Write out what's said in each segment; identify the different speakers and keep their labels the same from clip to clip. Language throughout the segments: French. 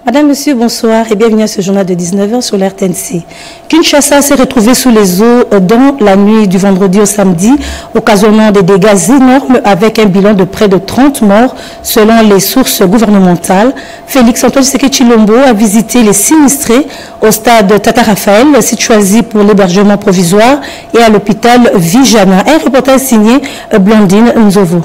Speaker 1: Madame, Monsieur, bonsoir et bienvenue à ce journal de 19h sur l'RTNC. Kinshasa s'est retrouvée sous les eaux dans la nuit du vendredi au samedi, occasionnant des dégâts énormes avec un bilan de près de 30 morts selon les sources gouvernementales. Félix Antoine Tshisekedi Tshilombo a visité les sinistrés au stade Tata Raphaël, site choisi pour l'hébergement provisoire, et à l'hôpital Vijana. Un reportage signé Blandine Nzovo.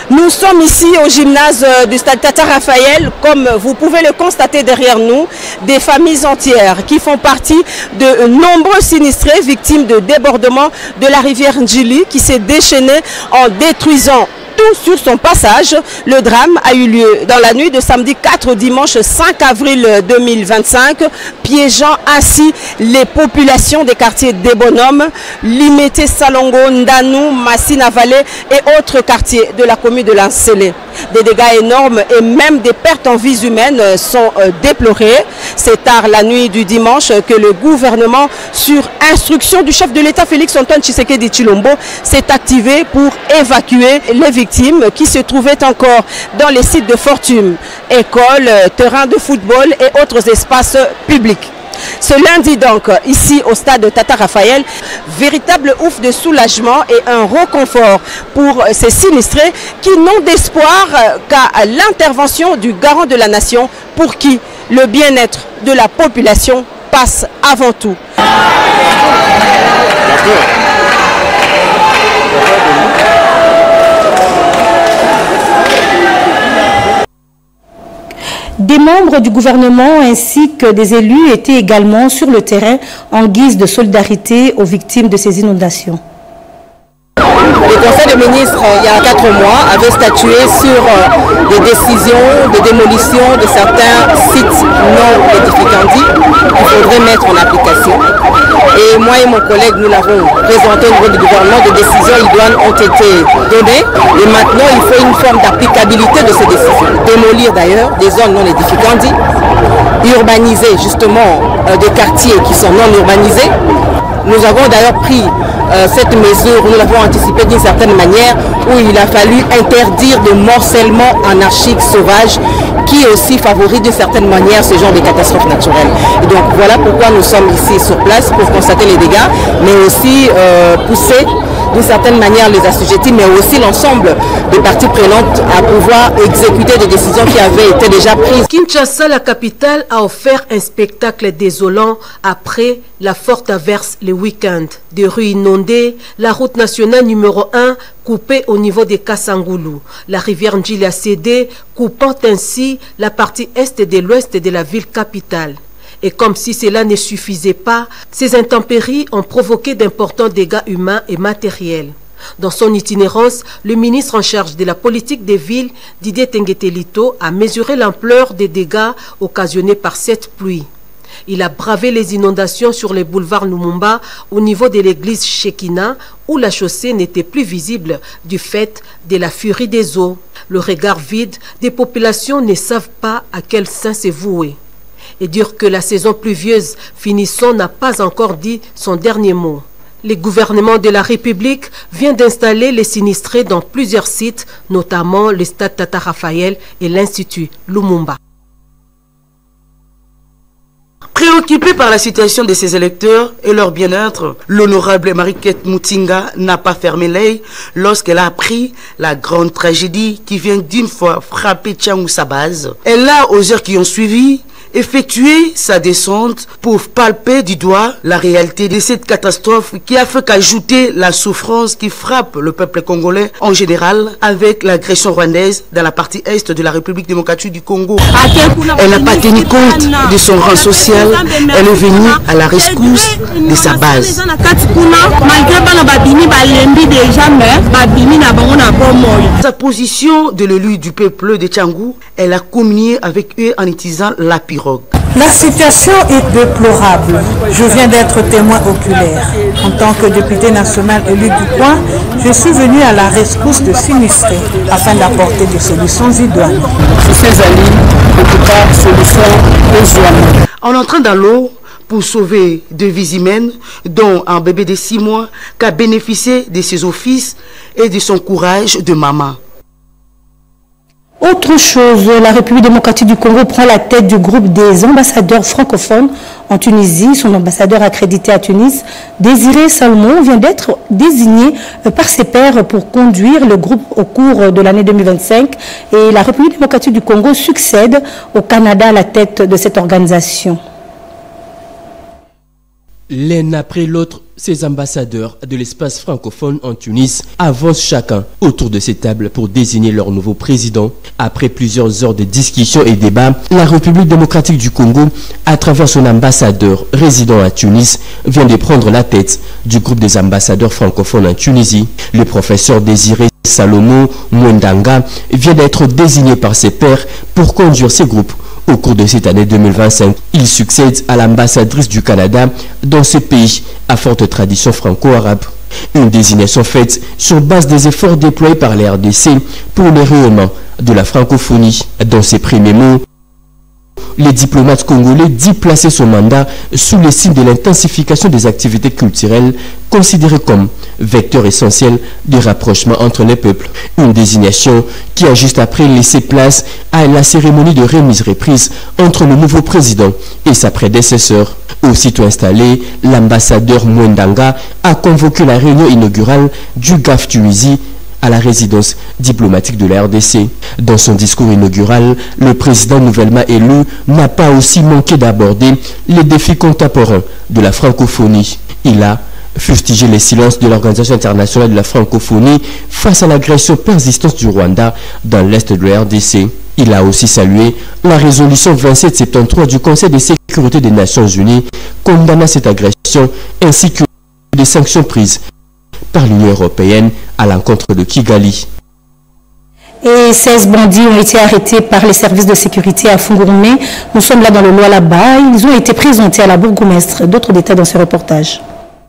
Speaker 2: Nous sommes ici au gymnase du stade Tata Raphaël. Comme vous pouvez le constater derrière nous, des familles entières qui font partie de nombreux sinistrés victimes de débordement de la rivière Ndjili qui s'est déchaînée en détruisant tout sur son passage. Le drame a eu lieu dans la nuit de samedi 4 au dimanche 5 avril 2025, piégeant ainsi les populations des quartiers des Bonhommes, Limete, Salongo, Ndanou, Massina Vallée et autres quartiers de la commune de Linsélé. Des dégâts énormes et même des pertes en vies humaines sont déplorées. C'est tard la nuit du dimanche que le gouvernement, sur instruction du chef de l'État Félix Antoine Tshisekedi Tshilombo, s'est activé pour évacuer les victimes qui se trouvaient encore dans les sites de fortune, écoles, terrains de football et autres espaces publics. Ce lundi donc, ici au stade Tata Raphaël, véritable ouf de soulagement et un reconfort pour ces sinistrés qui n'ont d'espoir qu'à l'intervention du garant de la nation pour qui le bien-être de la population passe avant tout.
Speaker 1: Des membres du gouvernement ainsi que des élus étaient également sur le terrain en guise de solidarité aux victimes de ces inondations.
Speaker 2: Le Conseil des ministres, il y a 4 mois, avait statué sur des décisions de démolition de certains sites non édificandis qu'il faudrait mettre en application. Et moi et mon collègue, nous l'avons présenté au niveau du gouvernement, des décisions idoines ont été données. Et maintenant, il faut une forme d'applicabilité de ces décisions. Démolir d'ailleurs des zones non édificantes, urbaniser justement des quartiers qui sont non urbanisés. Nous avons d'ailleurs pris cette mesure, nous l'avons anticipée d'une certaine manière, où il a fallu interdire de morcellement anarchique sauvage qui aussi favorise d'une certaine manière ce genre de catastrophes naturelles. Et donc voilà pourquoi nous sommes ici sur place pour constater les dégâts, mais aussi pousser d'une certaine manière les assujettis, mais aussi l'ensemble des parties prenantes à pouvoir exécuter des décisions qui avaient été déjà prises.
Speaker 3: Kinshasa, la capitale, a offert un spectacle désolant après la forte averse le week-end. Des rues inondées, la route nationale numéro 1 coupée au niveau des Kassangoulou. La rivière Ndjili a cédé, coupant ainsi la partie est et de l'ouest de la ville capitale. Et comme si cela ne suffisait pas, ces intempéries ont provoqué d'importants dégâts humains et matériels. Dans son itinérance, le ministre en charge de la politique des villes, Didier Tengetelito, a mesuré l'ampleur des dégâts occasionnés par cette pluie. Il a bravé les inondations sur les boulevards Lumumba au niveau de l'église Shekina, où la chaussée n'était plus visible du fait de la furie des eaux. Le regard vide des populations ne savent pas à quel saint se vouer. Et dire que la saison pluvieuse finissant n'a pas encore dit son dernier mot. Le gouvernement de la République vient d'installer les sinistrés dans plusieurs sites, notamment le stade Tata Raphaël et l'Institut Lumumba.
Speaker 4: Préoccupé par la situation de ses électeurs et leur bien-être, l'honorable Mariquette Moutinga n'a pas fermé l'œil lorsqu'elle a appris la grande tragédie qui vient d'une fois frapper Tchangou sa base. Elle a, aux heures qui ont suivi, effectué sa descente pour palper du doigt la réalité de cette catastrophe qui a fait qu'ajouter la souffrance qui frappe le peuple congolais en général avec l'agression rwandaise dans la partie est de la République démocratique du Congo. Elle n'a pas tenu compte de son rang social, elle est venue à la rescousse de sa base. Sa position de l'élu du peuple de Tchangou, elle a communié avec eux en utilisant la pirogue.
Speaker 5: La situation est déplorable. Je viens d'être témoin oculaire. En tant que député national élu du coin, je suis venu à la rescousse de sinistrés afin d'apporter des solutions idoines.
Speaker 4: En entrant dans l'eau pour sauver deux vies humaines, dont un bébé de 6 mois qui a bénéficié de ses offices et de son courage de maman.
Speaker 1: Autre chose, la République démocratique du Congo prend la tête du groupe des ambassadeurs francophones en Tunisie. Son ambassadeur accrédité à Tunis, Désiré Salomon, vient d'être désigné par ses pairs pour conduire le groupe au cours de l'année 2025. Et la République démocratique du Congo succède au Canada à la tête de cette organisation.
Speaker 6: L'un après l'autre, ces ambassadeurs de l'espace francophone en Tunis avancent chacun autour de ces tables pour désigner leur nouveau président. Après plusieurs heures de discussions et débats, la République démocratique du Congo, à travers son ambassadeur résident à Tunis, vient de prendre la tête du groupe des ambassadeurs francophones en Tunisie. Le professeur Désiré Salomon Mwendanga vient d'être désigné par ses pairs pour conduire ces groupes au cours de cette année 2025. Il succède à l'ambassadrice du Canada dans ce pays à forte tradition franco-arabe. Une désignation faite sur base des efforts déployés par la RDC pour le rayonnement de la francophonie. Dans ses premiers mots, les diplomates congolais dit placer son mandat sous le signe de l'intensification des activités culturelles considérées comme vecteur essentiel de rapprochement entre les peuples. Une désignation qui a juste après laissé place à la cérémonie de remise-reprise entre le nouveau président et sa prédécesseur. Aussitôt installé, l'ambassadeur Mwendanga a convoqué la réunion inaugurale du GAF Tunisie à la résidence diplomatique de la RDC. Dans son discours inaugural, le président nouvellement élu n'a pas aussi manqué d'aborder les défis contemporains de la francophonie. Il a fustigé les silences de l'Organisation internationale de la francophonie face à l'agression persistante du Rwanda dans l'est de la RDC. Il a aussi salué la résolution 2773 du Conseil de sécurité des Nations Unies condamnant cette agression ainsi que des sanctions prises par l'Union européenne à l'encontre de Kigali.
Speaker 1: Et 16 bandits ont été arrêtés par les services de sécurité à Fungourmé. Nous sommes là dans le Loa-là-bas. Ils ont été présentés à la bourgmestre. D'autres détails dans ce reportage.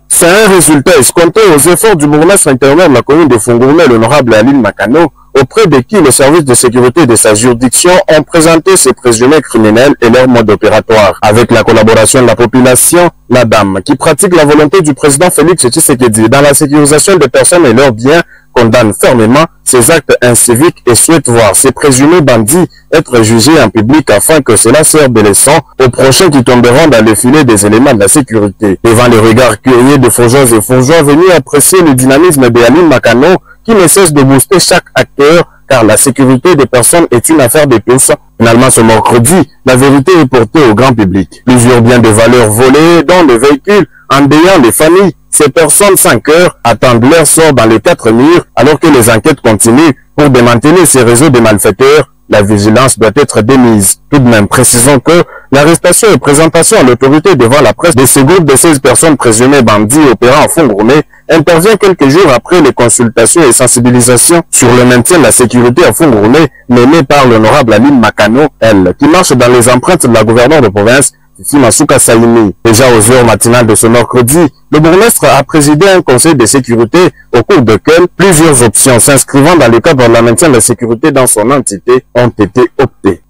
Speaker 7: C'est un résultat escompté aux efforts du bourgmestre intérimaire de la commune de Fungourmé, l'honorable Aline Makano, auprès de qui les services de sécurité de sa juridiction ont présenté ces présumés criminels et leur mode opératoire. Avec la collaboration de la population, la dame qui pratique la volonté du président Félix Tshisekedi dans la sécurisation des personnes et leurs biens condamne fermement ces actes inciviques et souhaite voir ces présumés bandits être jugés en public afin que cela serve de leçon aux prochains qui tomberont dans le filet des éléments de la sécurité. Devant les regards curieux de fourgeois et fourgeois venus apprécier le dynamisme d'Aline Makano qui ne cesse de booster chaque acteur car la sécurité des personnes est une affaire de tous. Finalement, ce mercredi, la vérité est portée au grand public. Plusieurs biens de valeur volés, dont le véhicule, endeuillant les familles. Ces personnes sans cœur attendent leur sort dans les 4 murs alors que les enquêtes continuent pour démanteler ces réseaux de malfaiteurs. La vigilance doit être démise. Tout de même, précisons que l'arrestation et présentation à l'autorité devant la presse de ce groupe de 16 personnes présumées bandits opérant en Fungourmé intervient quelques jours après les consultations et sensibilisations sur le maintien de la sécurité à Fungourmé menées par l'honorable Aline Makano, elle, qui marche dans les empreintes de la gouverneure de province, Fifi Masuka Saïmi. Déjà aux heures matinales de ce mercredi, le bourgmestre a présidé un conseil de sécurité au cours duquel plusieurs options s'inscrivant dans le cadre de la maintien de la sécurité dans son entité ont été optées.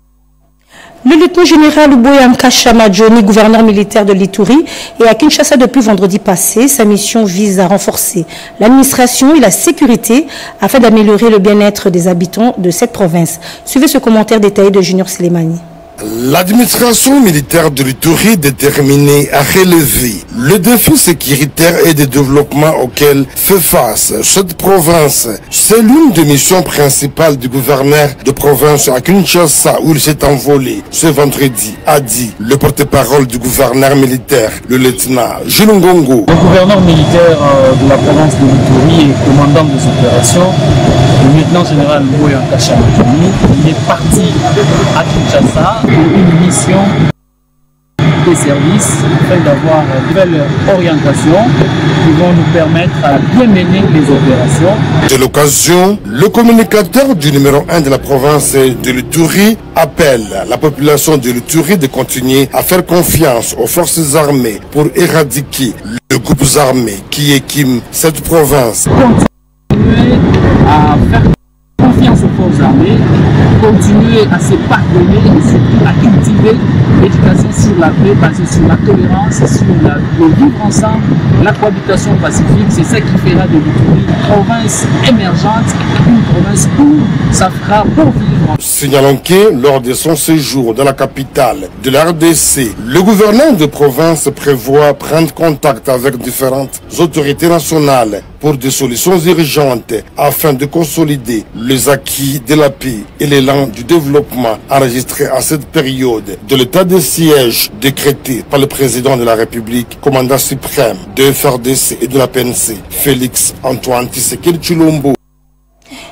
Speaker 1: Le lieutenant-général Uboyamka Chamadjoni, gouverneur militaire de l'Ituri, est à Kinshasa depuis vendredi passé. Sa mission vise à renforcer l'administration et la sécurité afin d'améliorer le bien-être des habitants de cette province. Suivez ce commentaire détaillé de Junior Silemani.
Speaker 8: L'administration militaire de l'Ituri est déterminée à relever le défi sécuritaire et de développement auquel fait face cette province. C'est l'une des missions principales du gouverneur de province à Kinshasa où il s'est envolé ce vendredi, a dit le porte-parole du gouverneur militaire, le lieutenant Jules Ngongo.
Speaker 9: Le gouverneur militaire de la province de l'Ituri et commandant des opérations, le lieutenant-général Uboyamka Chamadjoni, il est parti à Kinshasa pour une mission des services afin d'avoir une nouvelle orientation qui vont nous permettre à bien mener les opérations. De l'occasion, le communicateur du numéro 1 de la province de l'Ituri appelle la population de l'Ituri de continuer à faire confiance aux forces armées pour éradiquer les groupes armés qui équiment cette province. Continuer à faire confiance aux forces armées, continuer à se pardonner et surtout à cultiver l'éducation sur la paix basée sur la tolérance, sur le vivre ensemble, la cohabitation pacifique. C'est ça qui fera de l'Ituri une province émergente, une province où ça fera bon vivre.
Speaker 8: Signalons que lors de son séjour dans la capitale de la RDC, le gouverneur de province prévoit prendre contact avec différentes autorités nationales pour des solutions urgentes afin de consolider les acquis de la paix et l'élan du développement enregistré à cette période de l'état de siège décrété par le président de la République, commandant suprême de FRDC et de la PNC, Félix Antoine Tshisekedi Tshilombo.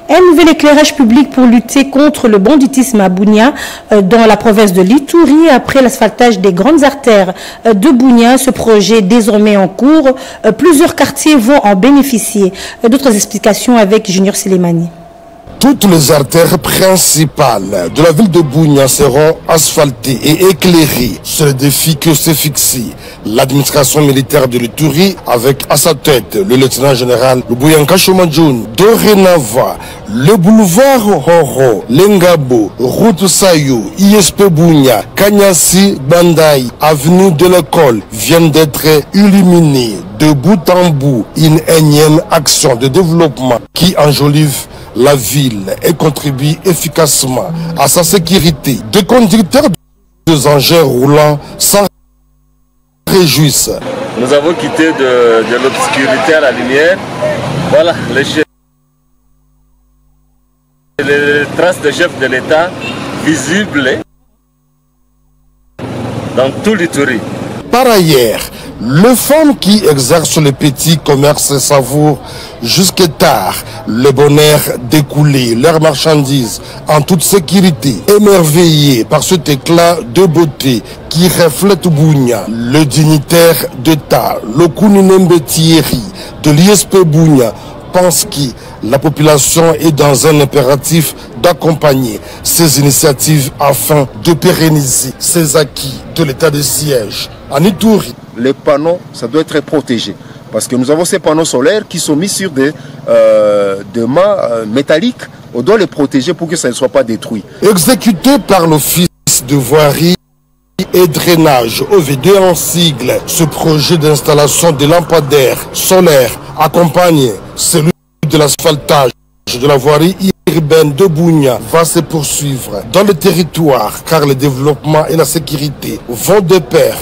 Speaker 1: Un nouvel éclairage public pour lutter contre le banditisme à Bunia dans la province de l'Ituri après l'asphaltage des grandes artères de Bunia. Ce projet est désormais en cours. Plusieurs quartiers vont en bénéficier. D'autres explications avec Junior Selemani.
Speaker 8: Toutes les artères principales de la ville de Bunia seront asphaltées et éclairées. C'est le défi que s'est fixé l'administration militaire de l'Ituri avec à sa tête le lieutenant général Lubuyanka Shomadjoun. Dorénavant, le boulevard Horo, Lengabo, route Sayo, ISP Bunia, Kanyasi, Bandai, avenue de l'école viennent d'être illuminés de bout en bout. Une énième action de développement qui enjolive la ville et contribue efficacement à sa sécurité. Des conducteurs de engins roulants s'en réjouissent.
Speaker 10: Nous avons quitté de l'obscurité à la lumière. Voilà les traces de chef de l'État visibles dans tout l'Ituri.
Speaker 8: Par ailleurs, les femmes qui exercent le petit commerce savourent jusque tard le bonheur d'écouler leurs marchandises en toute sécurité, émerveillées par cet éclat de beauté qui reflète Bunia. Le dignitaire d'État, le Kuninembe Thierry de l'ISP Bunia, pense que la population est dans un impératif d'accompagner ces initiatives afin de pérenniser ces acquis de l'état de siège en Ituri.
Speaker 11: Les panneaux, ça doit être protégé parce que nous avons ces panneaux solaires qui sont mis sur des mâts métalliques. On doit les protéger pour que ça ne soit pas détruit.
Speaker 8: Exécuté par l'Office de voirie et drainage OV2 en sigle, ce projet d'installation de lampadaires solaires accompagne celui de l'asphaltage de la voirie urbaine de Bunia va se poursuivre dans le territoire car le développement et la sécurité vont de pair.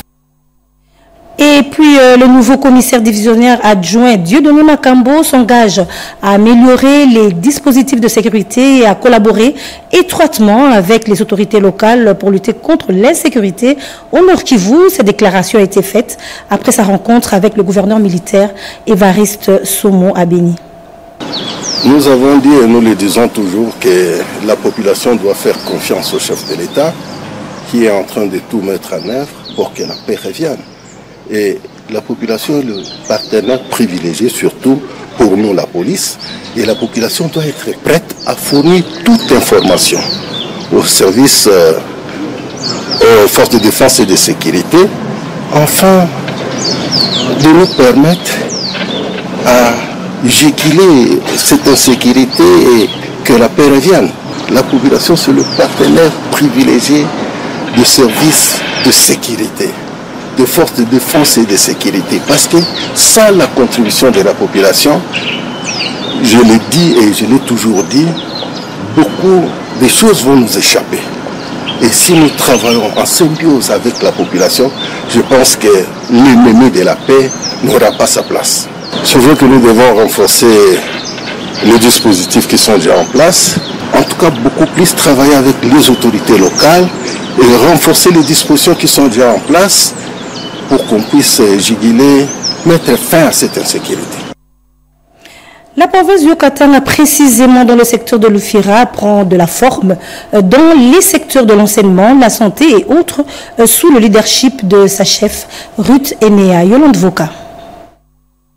Speaker 1: Et puis le nouveau commissaire divisionnaire adjoint Dieudonné Makambo s'engage à améliorer les dispositifs de sécurité et à collaborer étroitement avec les autorités locales pour lutter contre l'insécurité au Nord Kivu. Cette déclaration a été faite après sa rencontre avec le gouverneur militaire Évariste Somo à Béni.
Speaker 11: Nous avons dit et nous le disons toujours que la population doit faire confiance au chef de l'État qui est en train de tout mettre en œuvre pour que la paix revienne. Et la population est le partenaire privilégié, surtout pour nous, la police. Et la population doit être prête à fournir toute information aux services, aux forces de défense et de sécurité, afin de nous permettre à juguler cette insécurité et que la paix revienne. La population, c'est le partenaire privilégié des services de sécurité, de forces de défense et de sécurité. Parce que sans la contribution de la population, je l'ai dit et je l'ai toujours dit, beaucoup de choses vont nous échapper. Et si nous travaillons en symbiose avec la population, je pense que l'ennemi de la paix n'aura pas sa place. Je veux que nous devons renforcer les dispositifs qui sont déjà en place. En tout cas, beaucoup plus travailler avec les autorités locales et renforcer les dispositions qui sont déjà en place pour qu'on puisse juguler, mettre fin à cette insécurité.
Speaker 1: La province du Haut-Katanga, précisément dans le secteur de l'Oufira, prend de la forme dans les secteurs de l'enseignement, la santé et autres, sous le leadership de sa chef Ruth Enea. Yolande Voka.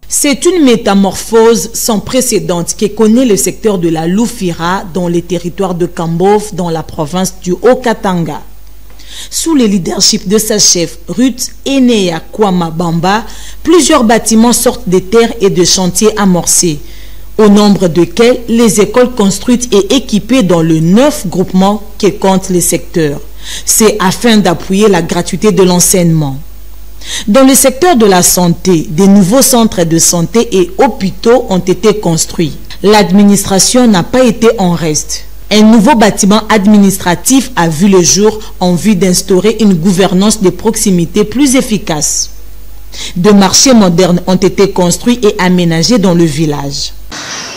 Speaker 12: C'est une métamorphose sans précédent qui connaît le secteur de la Loufira dans les territoires de Kambov dans la province du Haut-Katanga. Sous le leadership de sa chef Ruth Enea Kwama Bamba, plusieurs bâtiments sortent des terres et de chantiers amorcés. au nombre desquels les écoles construites et équipées dans le 9 groupements qui comptent les secteurs. C'est afin d'appuyer la gratuité de l'enseignement. Dans le secteur de la santé, des nouveaux centres de santé et hôpitaux ont été construits. L'administration n'a pas été en reste. Un nouveau bâtiment administratif a vu le jour en vue d'instaurer une gouvernance de proximité plus efficace. De marchés modernes ont été construits et aménagés dans le village.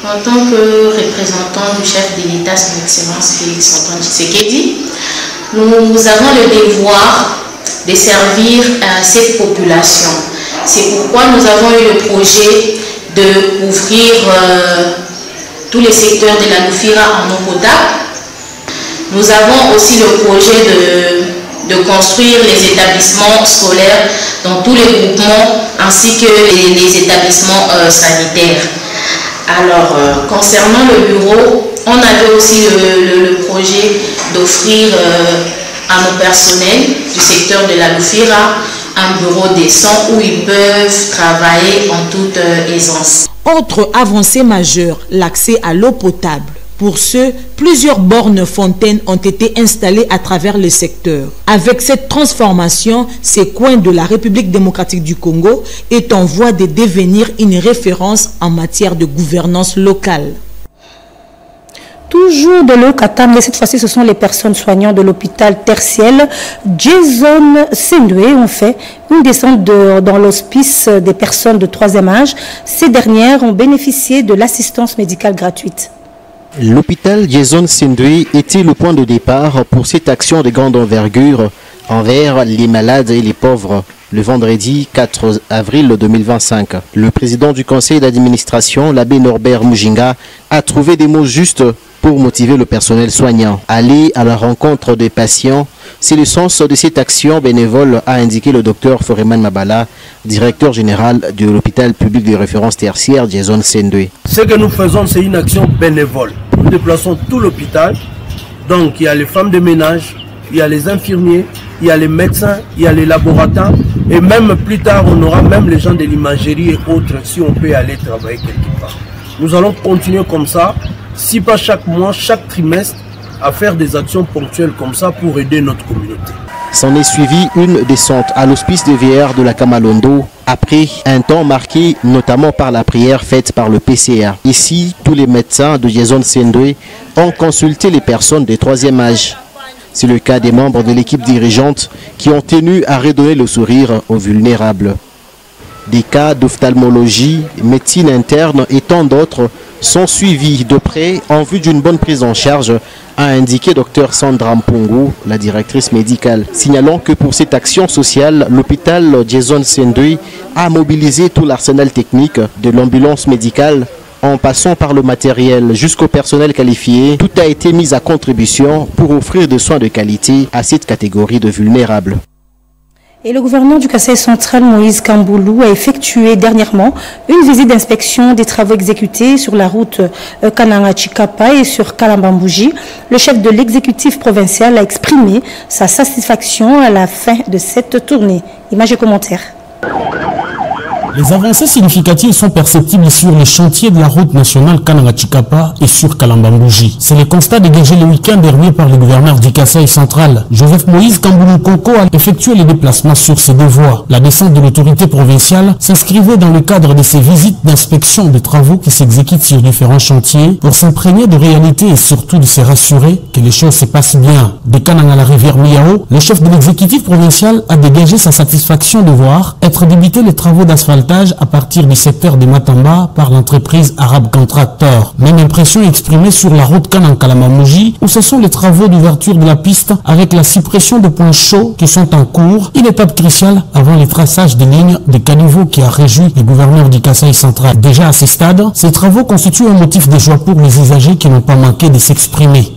Speaker 13: En tant que représentant du chef de l'État, son Excellence Félix-Antoine Tshisekedi, nous avons le devoir de servir cette population. C'est pourquoi nous avons eu le projet de couvrir tous les secteurs de la Loufira en eau potable. Nous avons aussi le projet de construire les établissements scolaires dans tous les groupements ainsi que les établissements sanitaires. Alors, concernant le bureau, on avait aussi le projet d'offrir à nos personnels du secteur de la Loufira un bureau décent où ils peuvent travailler en toute aisance.
Speaker 12: Autre avancée majeure, l'accès à l'eau potable. Pour ce, plusieurs bornes fontaines ont été installées à travers le secteur. Avec cette transformation, ces coins de la République démocratique du Congo est en voie de devenir une référence en matière de gouvernance locale.
Speaker 1: Toujours de l'Haut-Katanga, mais cette fois-ci, ce sont les personnes soignantes de l'hôpital tertiaire Jason Sendwe ont fait une descente dans l'hospice des personnes de 3e âge. Ces dernières ont bénéficié de l'assistance médicale gratuite.
Speaker 14: L'hôpital Jason Sendwe était le point de départ pour cette action de grande envergure envers les malades et les pauvres. Le vendredi 4 avril 2025, le président du conseil d'administration, l'abbé Norbert Mujinga, a trouvé des mots justes pour motiver le personnel soignant. Aller à la rencontre des patients, c'est le sens de cette action bénévole, a indiqué le docteur Foreman Mabala, directeur général de l'hôpital public de référence tertiaire Jason Sendwe.
Speaker 15: Ce que nous faisons, c'est une action bénévole. Nous déplaçons tout l'hôpital. Donc, il y a les femmes de ménage, il y a les infirmiers, il y a les médecins, il y a les laboratoires. Et même plus tard, on aura même les gens de l'imagerie et autres, si on peut aller travailler quelque part. Nous allons continuer comme ça, si pas chaque mois, chaque trimestre, à faire des actions ponctuelles comme ça pour aider notre communauté.
Speaker 14: S'en est suivi une descente à l'hospice de VR de la Kamalondo, après un temps marqué notamment par la prière faite par le PCA. Ici, tous les médecins de Jason Sendwe ont consulté les personnes de 3e âge. C'est le cas des membres de l'équipe dirigeante qui ont tenu à redonner le sourire aux vulnérables. Des cas d'ophtalmologie, médecine interne et tant d'autres sont suivis de près en vue d'une bonne prise en charge, a indiqué Dr Sandra Mpongo, la directrice médicale. Signalons que pour cette action sociale, l'hôpital Jason Sendwe a mobilisé tout l'arsenal technique de l'ambulance médicale en passant par le matériel jusqu'au personnel qualifié. Tout a été mis à contribution pour offrir des soins de qualité à cette catégorie de vulnérables.
Speaker 1: Et le gouverneur du Kasaï central, Moïse Kamboulou, a effectué dernièrement une visite d'inspection des travaux exécutés sur la route Kananga-Chikapa et sur Kalambambouji. Le chef de l'exécutif provincial a exprimé sa satisfaction à la fin de cette tournée. Images et commentaires.
Speaker 16: Les avancées significatives sont perceptibles sur les chantiers de la route nationale Kananga-Chikapa et sur Kalambambouji. C'est le constat dégagé le week-end dernier par le gouverneur du Kasaï central. Joseph Moïse Kamboulou Koko a effectué les déplacements sur ces deux voies. La descente de l'autorité provinciale s'inscrivait dans le cadre de ces visites d'inspection des travaux qui s'exécutent sur différents chantiers pour s'imprégner de réalité et surtout de se rassurer que les choses se passent bien. De Kananga à la rivière Miao, le chef de l'exécutif provincial a dégagé sa satisfaction de voir être débutés les travaux d'asphalte à partir du secteur de Matamba par l'entreprise Arabe Contractor. Même impression exprimée sur la route Kananga-Kalambambouji où ce sont les travaux d'ouverture de la piste avec la suppression de points chauds qui sont en cours, une étape cruciale avant le traçage des lignes de caniveaux qui a réjoui les gouverneurs du Kasaï central. Déjà à ce stade, ces travaux constituent un motif de joie pour les usagers qui n'ont pas manqué de s'exprimer.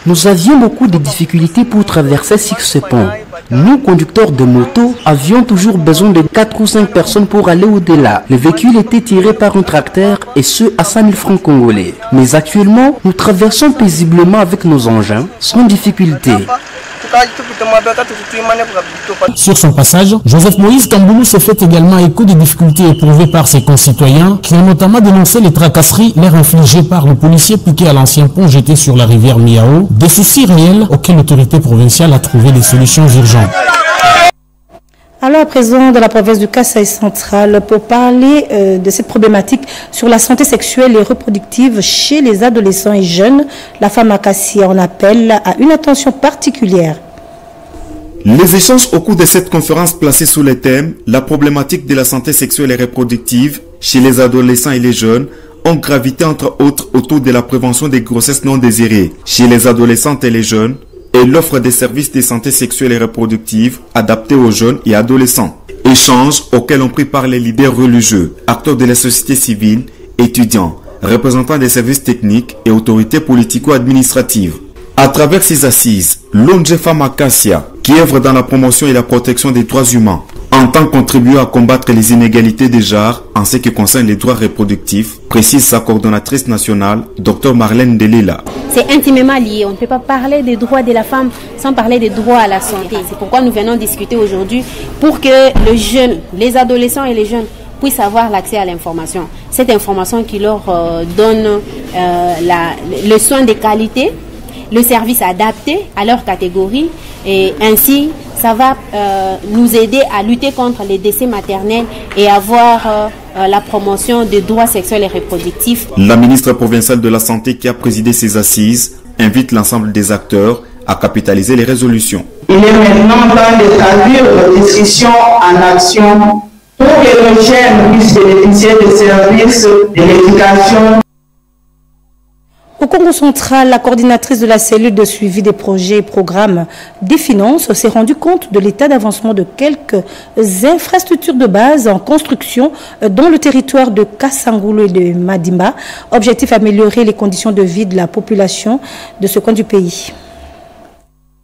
Speaker 17: Nous avions beaucoup de difficultés pour traverser sur ce pont. Nous, conducteurs de moto, avions toujours besoin de 4 ou 5 personnes pour aller au-delà. Le véhicule était tiré par un tracteur et ce à 5 000 francs congolais. Mais actuellement, nous traversons paisiblement avec nos engins, sans difficulté.
Speaker 16: Sur son passage, Joseph Moïse Kamboulou se fait également écho des difficultés éprouvées par ses concitoyens qui ont notamment dénoncé les tracasseries leur infligées par le policier piqué à l'ancien pont jeté sur la rivière Miao, des soucis réels auxquels l'autorité provinciale a trouvé des solutions urgentes.
Speaker 1: Alors à présent, dans la province du Kasaï central, pour parler de cette problématique sur la santé sexuelle et reproductive chez les adolescents et jeunes, la femme Akassia en appelle à une attention particulière.
Speaker 18: Les échanges au cours de cette conférence placés sous le thème « La problématique de la santé sexuelle et reproductive chez les adolescents et les jeunes » ont gravité entre autres autour de la prévention des grossesses non désirées chez les adolescentes et les jeunes et l'offre des services de santé sexuelle et reproductive adaptés aux jeunes et adolescents. Échanges auxquels ont pris part les leaders religieux, acteurs de la société civile, étudiants, représentants des services techniques et autorités politico-administratives. À travers ces assises, l'ONG Femme Akassia, qui œuvre dans la promotion et la protection des droits humains, entend contribuer à combattre les inégalités de genre en ce qui concerne les droits reproductifs, précise sa coordonnatrice nationale, Dr Marlène Delela.
Speaker 19: C'est intimement lié. On ne peut pas parler des droits de la femme sans parler des droits à la santé. C'est pourquoi nous venons discuter aujourd'hui pour que le jeune, les adolescents et les jeunes puissent avoir l'accès à l'information. Cette information qui leur donne le soin de qualité, le service adapté à leur catégorie et ainsi ça va nous aider à lutter contre les décès maternels et avoir la promotion des droits sexuels et reproductifs.
Speaker 18: La ministre provinciale de la Santé qui a présidé ces assises invite l'ensemble des acteurs à capitaliser les résolutions.
Speaker 20: Il est maintenant temps de traduire nos discussions en action pour que nos jeunes puissent bénéficier des services de l'éducation.
Speaker 1: Au Congo central, la coordinatrice de la cellule de suivi des projets et programmes des finances s'est rendue compte de l'état d'avancement de quelques infrastructures de base en construction dans le territoire de Kasangulu et de Madimba. Objectif, améliorer les conditions de vie de la population de ce coin du pays.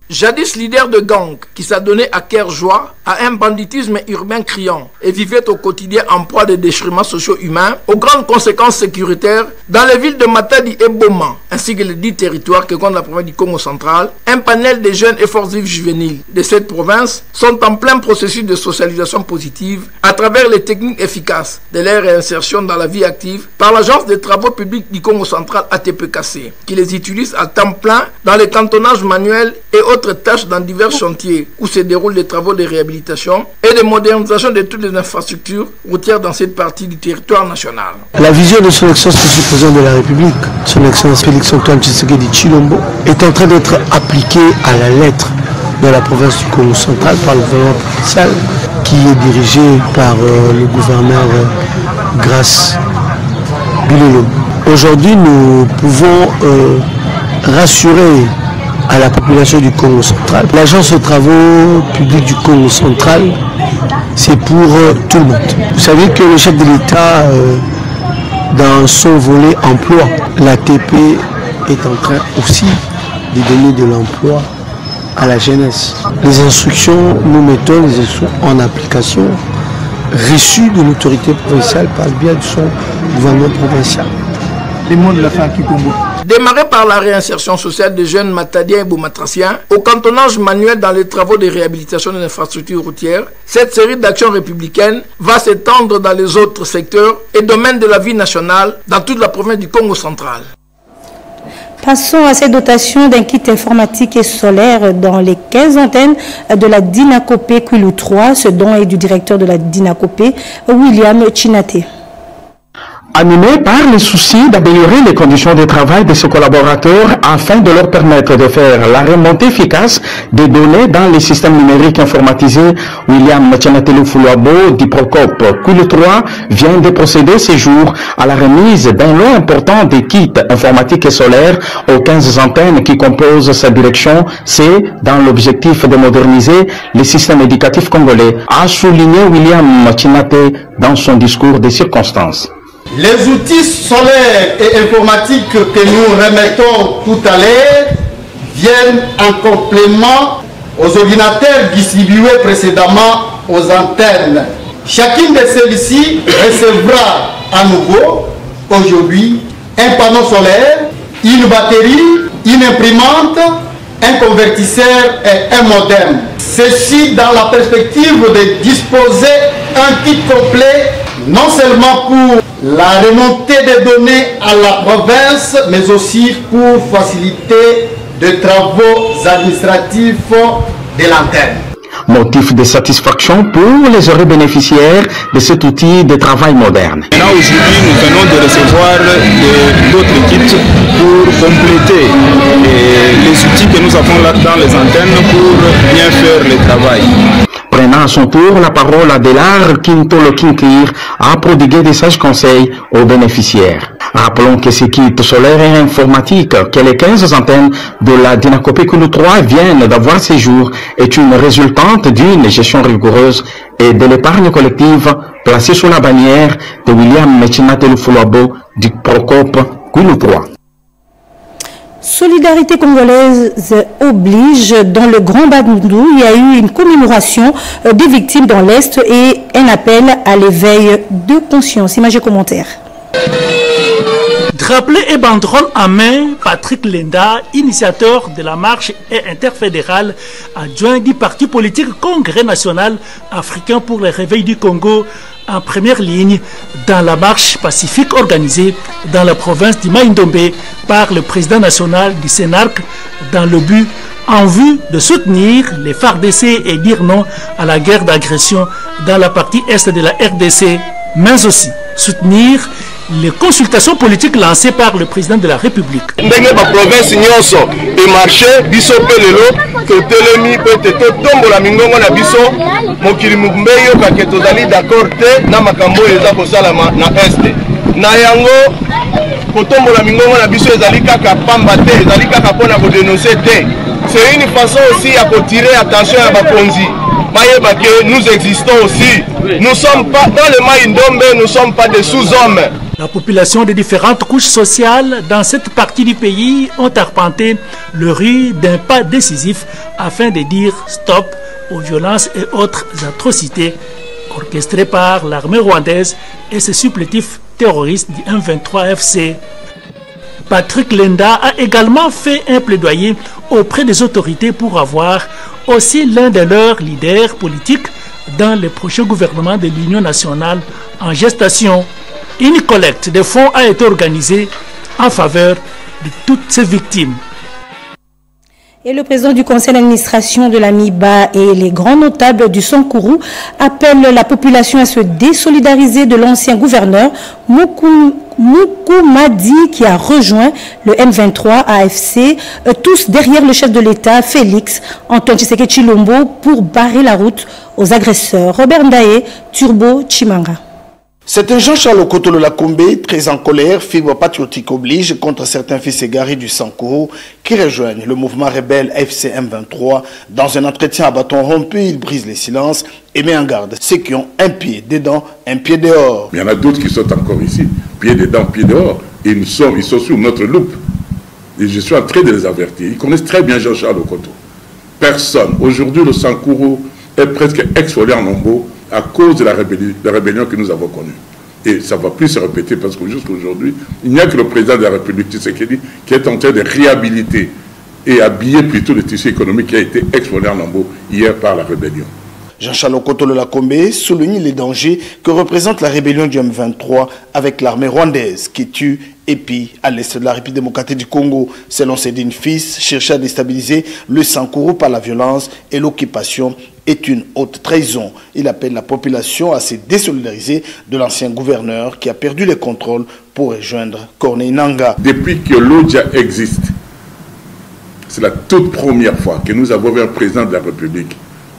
Speaker 21: Jadis leader de gang qui s'adonnait à cœur joie à un banditisme urbain criant et vivait au quotidien en proie des déchirements sociaux humains aux grandes conséquences sécuritaires dans les villes de Matadi et Boma ainsi que les 10 territoires que compte la province du Congo central, un panel de jeunes et forces vives juvéniles de cette province sont en plein processus de socialisation positive à travers les techniques efficaces de leur réinsertion dans la vie active par l'agence des travaux publics du Congo central ATPKC qui les utilise à temps plein dans les cantonnages manuels et autres tâches dans divers chantiers où se déroulent des travaux de réhabilitation et de modernisation de toutes les infrastructures routières dans cette partie du territoire national.
Speaker 22: La vision de son excellence monsieur le président de la République, son excellence Félix-Antoine Tshisekedi Tshilombo, est en train d'être appliquée à la lettre dans la province du Congo central par le gouvernement provincial qui est dirigé par le gouverneur Grace Bilolo. Aujourd'hui, nous pouvons rassurer à la population du Congo central. L'agence de travaux publics du Congo central, c'est pour tout le monde. Vous savez que le chef de l'État, dans son volet emploi, l'ATP est en train aussi de donner de l'emploi à la jeunesse. Les instructions, nous mettons les instructions en application reçues de l'autorité provinciale par le biais de son gouvernement provincial.
Speaker 21: Les mots de la fin qui Congo. Démarré par la réinsertion sociale des jeunes matadiens et boumatraciens, au cantonnage manuel dans les travaux de réhabilitation des infrastructures routières, cette série d'actions républicaines va s'étendre dans les autres secteurs et domaines de la vie nationale dans toute la province du Congo central.
Speaker 1: Passons à cette dotation d'un kit informatique et solaire dans les 15 antennes de la Dinakopé Kwilu 3. Ce don est du directeur de la Dinakopé, William Chinate.
Speaker 23: Animé par le souci d'améliorer les conditions de travail de ses collaborateurs afin de leur permettre de faire la remontée efficace des données dans les systèmes numériques informatisés, William Tchanatelu Fuluabo d'Iprocop Kwilu 3 vient de procéder ces jours à la remise d'un lot important de kits informatiques et solaires aux 15 antennes qui composent sa direction. C'est dans l'objectif de moderniser les systèmes éducatifs congolais, a souligné William Tchanate dans son discours de circonstances.
Speaker 24: Les outils solaires et informatiques que nous remettons tout à l'heure viennent en complément aux ordinateurs distribués précédemment aux antennes. Chacune de celles-ci recevra à nouveau aujourd'hui un panneau solaire, une batterie, une imprimante, un convertisseur et un modem. Ceci dans la perspective de disposer un kit complet, non seulement pour la remontée des données à la province, mais aussi pour faciliter des travaux administratifs de l'antenne.
Speaker 23: Motif de satisfaction pour les heureux bénéficiaires de cet outil de travail moderne.
Speaker 2: Là aujourd'hui, nous venons de recevoir d'autres kits pour compléter les outils que nous avons là dans les antennes pour bien faire le travail.
Speaker 23: Prenant à son tour la parole, Adélar Quintolo Kinkir a prodigué des sages conseils aux bénéficiaires. Rappelons que ces kits solaires et informatiques que les 15 antennes de la Dinakopé Kulu 3 viennent d'avoir ces jours est une résultante d'une gestion rigoureuse et de l'épargne collective placée sous la bannière de William Mechinatelufulabo du Procope Kulu 3.
Speaker 1: Solidarité congolaise oblige. Dans le Grand Bandundu, il y a eu une commémoration des victimes dans l'Est et un appel à l'éveil de conscience. Image et commentaire.
Speaker 3: Drapelet et banderole en main, Patrick Lenda, initiateur de la marche et interfédérale, adjoint du parti politique Congrès national africain pour le réveil du Congo, en première ligne dans la marche pacifique organisée dans la province du Maïndombe par le président national du CENARC dans le but en vue de soutenir les FARDC et dire non à la guerre d'agression dans la partie est de la RDC, mais aussi soutenir les consultations politiques lancées par le président de la République.
Speaker 24: Ndenge ba province nyonso e marché biso pelelo que telemi peut-être tombo la mingongo na biso mokili mumbeyo ka ke tozali d'accord te na makambo eza ko salama na est na yango kotombo la mingongo na biso ezali kaka pamba te ezali kaka pona ko dénoncer te. C'est une façon aussi à tirer attention à bakonzi. Bayeba que nous existons aussi. Nous sommes pas dans le Maïndombe, nous sommes pas des sous-hommes.
Speaker 3: La population des différentes couches sociales dans cette partie du pays ont arpenté le rue d'un pas décisif afin de dire stop aux violences et autres atrocités orchestrées par l'armée rwandaise et ses supplétifs terroristes du M23 FC. Patrick Lenda a également fait un plaidoyer auprès des autorités pour avoir aussi l'un de leurs leaders politiques dans le prochain gouvernement de l'Union nationale en gestation. Une collecte de fonds a été organisée en faveur de toutes ces victimes.
Speaker 1: Et le président du conseil d'administration de la MIBA et les grands notables du Sankourou appellent la population à se désolidariser de l'ancien gouverneur Moukoumadi qui a rejoint le M23 AFC, tous derrière le chef de l'État, Félix Antoine Tshisekedi Tshilombo, pour barrer la route aux agresseurs. Robert Ndaye, Turbo Chimanga.
Speaker 4: C'est un Jean-Charles Okotolo Lakombe, très en colère, fibre patriotique oblige contre certains fils égarés du Sankourou qui rejoignent le mouvement rebelle FC M23. Dans un entretien à bâton rompu, il brise les silences et met en garde ceux qui ont un pied dedans, un pied dehors.
Speaker 5: Il y en a d'autres qui sont encore ici, pied dedans, pied dehors, et ils sont sous notre loupe. Et je suis en train de les avertir. Ils connaissent très bien Jean-Charles Okotolo. Personne. Aujourd'hui, le Sankourou est presque exfolé en nombre à cause de la rébellion que nous avons connue. Et ça ne va plus se répéter parce que jusqu'à aujourd'hui, il n'y a que le président de la République Tshisekedi qui est en train de réhabiliter et habiller plutôt le tissu économique qui a été explosé en lambeaux hier par la rébellion.
Speaker 4: Jean-Charles Okotolo Lakombe souligne les dangers que représente la rébellion du M23 avec l'armée rwandaise qui tue et pille à l'est de la République démocratique du Congo. Selon Cédine Fils, chercher à déstabiliser le Sankourou par la violence et l'occupation est une haute trahison. Il appelle la population à se désolidariser de l'ancien gouverneur qui a perdu le contrôle pour rejoindre Corneille Nangaa.
Speaker 5: Depuis que l'ODIA existe, c'est la toute première fois que nous avons vu un président de la République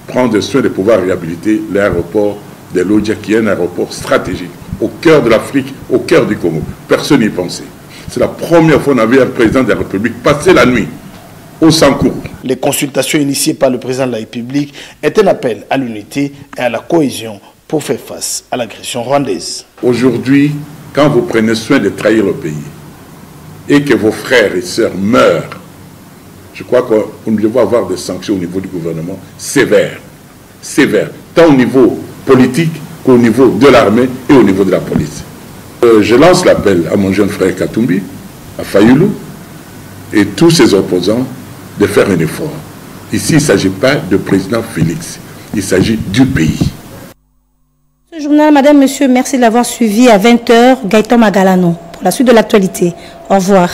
Speaker 5: prendre soin de pouvoir réhabiliter l'aéroport de l'ODIA qui est un aéroport stratégique au cœur de l'Afrique, au cœur du Congo. Personne n'y pensait. C'est la première fois qu'on avait un président de la République passer la nuit au Sankourou.
Speaker 4: Les consultations initiées par le président de la République est un appel à l'unité et à la cohésion pour faire face à l'agression rwandaise.
Speaker 5: Aujourd'hui, quand vous prenez soin de trahir le pays et que vos frères et sœurs meurent, je crois qu'on devrait avoir des sanctions au niveau du gouvernement sévères, tant au niveau politique qu'au niveau de l'armée et au niveau de la police. Je lance l'appel à mon jeune frère Katumbi, à Fayoulou, et tous ses opposants de faire un effort. Ici, il ne s'agit pas de président Félix, il s'agit du pays.
Speaker 1: Ce journal, madame, monsieur, merci de l'avoir suivi à 20 h. Gaëtan Magalano pour la suite de l'actualité. Au revoir.